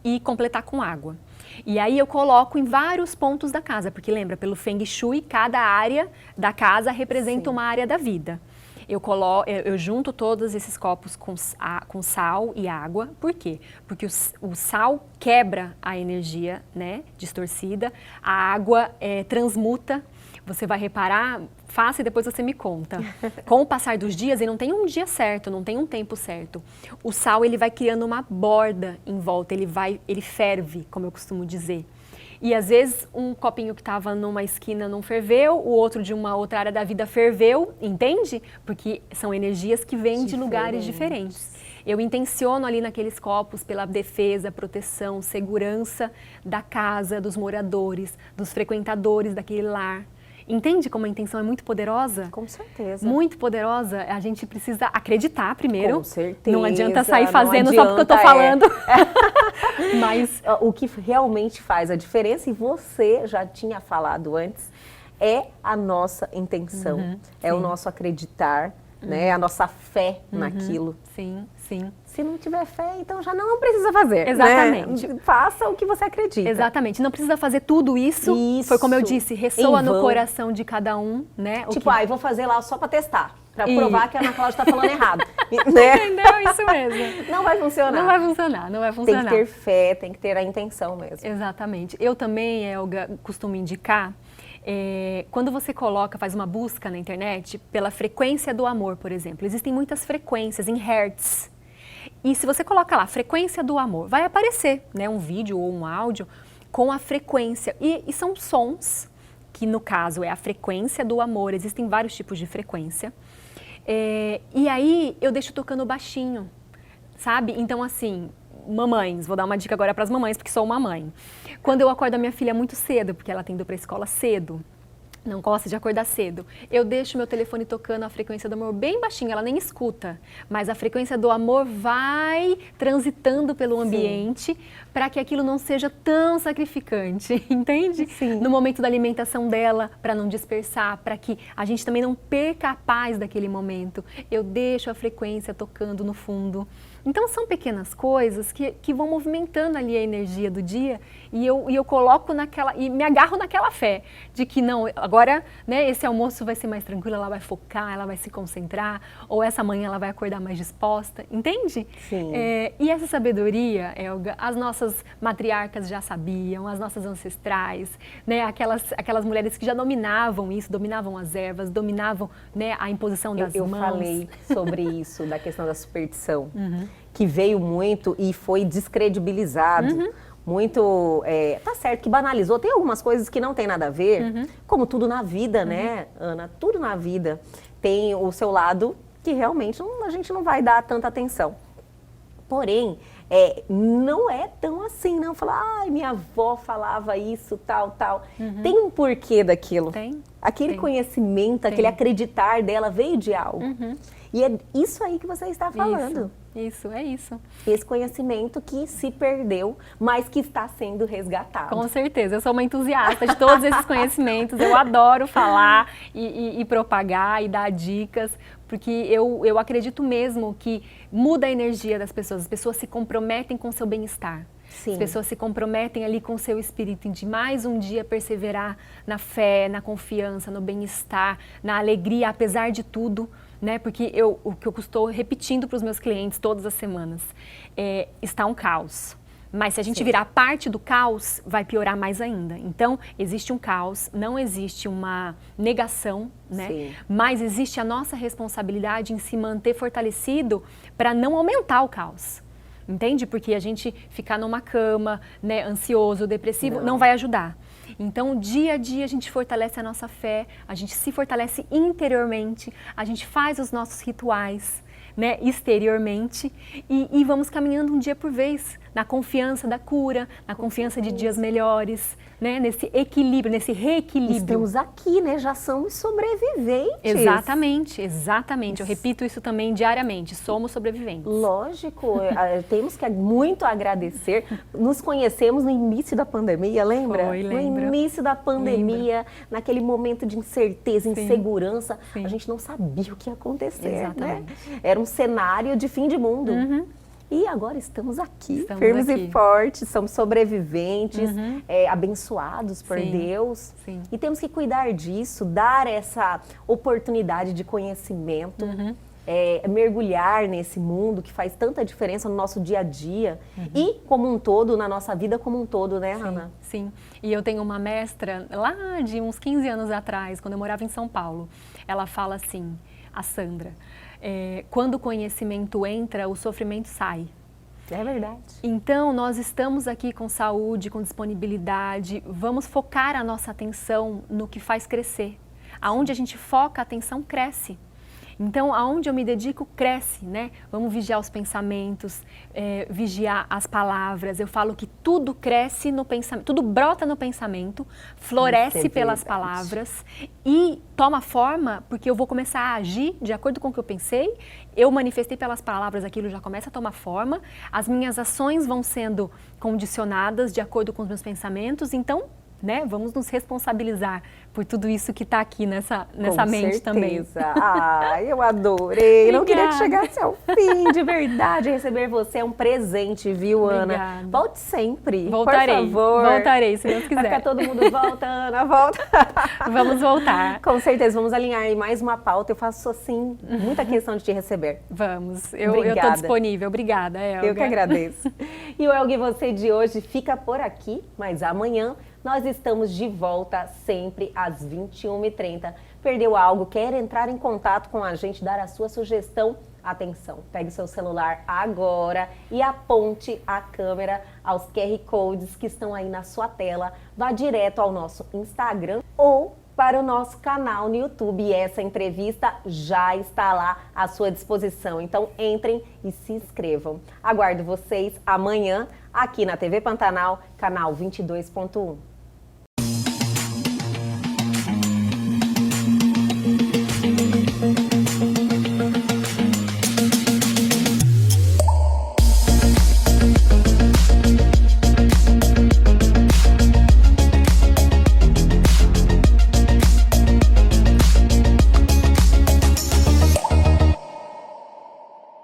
e completar com água. E aí eu coloco em vários pontos da casa, porque lembra, pelo Feng Shui, cada área da casa representa uma área da vida. Eu junto todos esses copos com sal e água. Por quê? Porque o sal quebra a energia, né, distorcida, a água transmuta. Você vai reparar, faça e depois você me conta. Com o passar dos dias, e não tem um dia certo, não tem um tempo certo, o sal ele vai criando uma borda em volta, ele ferve, como eu costumo dizer. E às vezes um copinho que estava numa esquina não ferveu, o outro de uma outra área da vida ferveu, entende? Porque são energias que vêm de lugares diferentes. Eu intenciono ali naqueles copos pela defesa, proteção, segurança da casa, dos moradores, dos frequentadores daquele lar. Entende como a intenção é muito poderosa? Com certeza. Muito poderosa. A gente precisa acreditar primeiro. Com certeza. Não adianta sair fazendo só porque eu tô falando. Mas o que realmente faz a diferença, e você já tinha falado antes, é a nossa intenção. É o nosso acreditar, né? A nossa fé naquilo. Sim, sim. Se não tiver fé, então já não precisa fazer. Exatamente. Né? Faça o que você acredita. Exatamente. Não precisa fazer tudo isso. Foi como eu disse, ressoa no coração de cada um, né? Tipo, vou fazer lá só para testar. Pra provar que a Ana Cláudia tá falando errado. Né? Entendeu? Isso mesmo. Não vai funcionar. Não vai funcionar, não vai Tem funcionar. que ter fé, tem que ter a intenção mesmo. Exatamente. Eu também, Elga, costumo indicar, quando você faz uma busca na internet pela frequência do amor, por exemplo. Existem muitas frequências em hertz. E se você coloca lá, frequência do amor, vai aparecer, né, um vídeo ou um áudio com a frequência. E são sons, que no caso é a frequência do amor. Existem vários tipos de frequência. E aí eu deixo tocando baixinho, sabe? Então assim, mamães, vou dar uma dica agora para as mamães, porque sou uma mãe. Quando eu acordo a minha filha muito cedo, porque ela tem ido para a escola cedo, não gosta de acordar cedo, eu deixo meu telefone tocando a frequência do amor bem baixinho, ela nem escuta, mas a frequência do amor vai transitando pelo ambiente para que aquilo não seja tão sacrificante, entende? Sim. No momento da alimentação dela, para não dispersar, para que a gente também não perca a paz daquele momento, eu deixo a frequência tocando no fundo. Então são pequenas coisas que vão movimentando ali a energia do dia e eu coloco naquela, e me agarro naquela fé de que não, agora, né, esse almoço vai ser mais tranquilo, ela vai focar, ela vai se concentrar, ou essa manhã ela vai acordar mais disposta, entende? Sim. E essa sabedoria, Elga, as nossas matriarcas já sabiam, as nossas ancestrais, né, aquelas mulheres que já dominavam isso, dominavam as ervas, dominavam, né, a imposição das Eu mãos. falei sobre isso, da questão da superstição, que veio muito e foi descredibilizado. Muito, tá certo que banalizou, tem algumas coisas que não tem nada a ver, como tudo na vida, né, Ana? Tudo na vida tem o seu lado que realmente a gente não vai dar tanta atenção. Porém, não é tão assim, não. Falar, ai, minha avó falava isso, tal. Tem um porquê daquilo. Tem. Aquele conhecimento, aquele acreditar dela veio de algo. E é isso aí que você está falando. Isso, é isso. Esse conhecimento que se perdeu, mas que está sendo resgatado. Com certeza, eu sou uma entusiasta de todos esses conhecimentos, eu adoro falar e propagar e dar dicas, porque eu acredito mesmo que muda a energia das pessoas, as pessoas se comprometem com o seu bem-estar. Sim. As pessoas se comprometem ali com o seu espírito de mais um dia perseverar na fé, na confiança, no bem-estar, na alegria, apesar de tudo. Né? Porque o que eu estou repetindo para os meus clientes todas as semanas, está um caos. Mas se a gente virar parte do caos, vai piorar mais ainda. Então, existe um caos, não existe uma negação, né? Sim. Mas existe a nossa responsabilidade em se manter fortalecido para não aumentar o caos. Entende? Porque a gente ficar numa cama, né, ansioso, depressivo, não vai ajudar. Então, dia a dia, a gente fortalece a nossa fé, a gente se fortalece interiormente, a gente faz os nossos rituais, né, exteriormente e vamos caminhando um dia por vez, na confiança da cura, na confiança de dias melhores, né, nesse equilíbrio, nesse reequilíbrio. Estamos aqui, né? Já somos sobreviventes. Exatamente, exatamente. Eu repito isso também diariamente, somos sobreviventes. Lógico, temos que muito agradecer. Nos conhecemos no início da pandemia, lembra? Foi, lembro. No início da pandemia, naquele momento de incerteza, insegurança, a gente não sabia o que ia acontecer, Exatamente. né? Era um cenário de fim de mundo. E agora estamos aqui, firmes aqui. e fortes, somos sobreviventes, abençoados por Deus. Sim. E temos que cuidar disso, dar essa oportunidade de conhecimento, mergulhar nesse mundo que faz tanta diferença no nosso dia a dia e como um todo, na nossa vida como um todo, né, Ana? Sim, e eu tenho uma mestra lá de uns 15 anos atrás, quando eu morava em São Paulo, ela fala assim, a Sandra, quando o conhecimento entra, o sofrimento sai. É verdade. Então, nós estamos aqui com saúde, com disponibilidade, vamos focar a nossa atenção no que faz crescer. Aonde a gente foca, a atenção cresce. Então, aonde eu me dedico, cresce, né? Vamos vigiar os pensamentos, vigiar as palavras. Eu falo que tudo cresce no pensamento, tudo brota no pensamento, floresce pelas palavras e toma forma porque eu vou começar a agir de acordo com o que eu pensei. Eu manifestei pelas palavras, aquilo já começa a tomar forma. As minhas ações vão sendo condicionadas de acordo com os meus pensamentos. Então, né, vamos nos responsabilizar por tudo isso que está aqui nessa Com mente também. certeza. Ai, eu adorei. Não queria que Obrigada. chegasse ao fim, de verdade. Receber você é um presente, viu, Ana? Obrigada. Volte sempre, Voltarei, por favor. voltarei, se Deus Vai quiser. ficar todo mundo, volta, Ana, volta. Vamos voltar. Com certeza, vamos alinhar aí mais uma pauta. Eu faço, assim, muita questão de te receber. Vamos, eu Obrigada. estou disponível. Obrigada, Elga. Eu que agradeço. E o Elgue Você de hoje fica por aqui, mas amanhã nós estamos de volta sempre às 21h30. Perdeu algo? Quer entrar em contato com a gente, dar a sua sugestão? Atenção, pegue seu celular agora e aponte a câmera aos QR Codes que estão aí na sua tela. Vá direto ao nosso Instagram ou para o nosso canal no YouTube. E essa entrevista já está lá à sua disposição. Então entrem e se inscrevam. Aguardo vocês amanhã aqui na TV Pantanal, canal 22.1.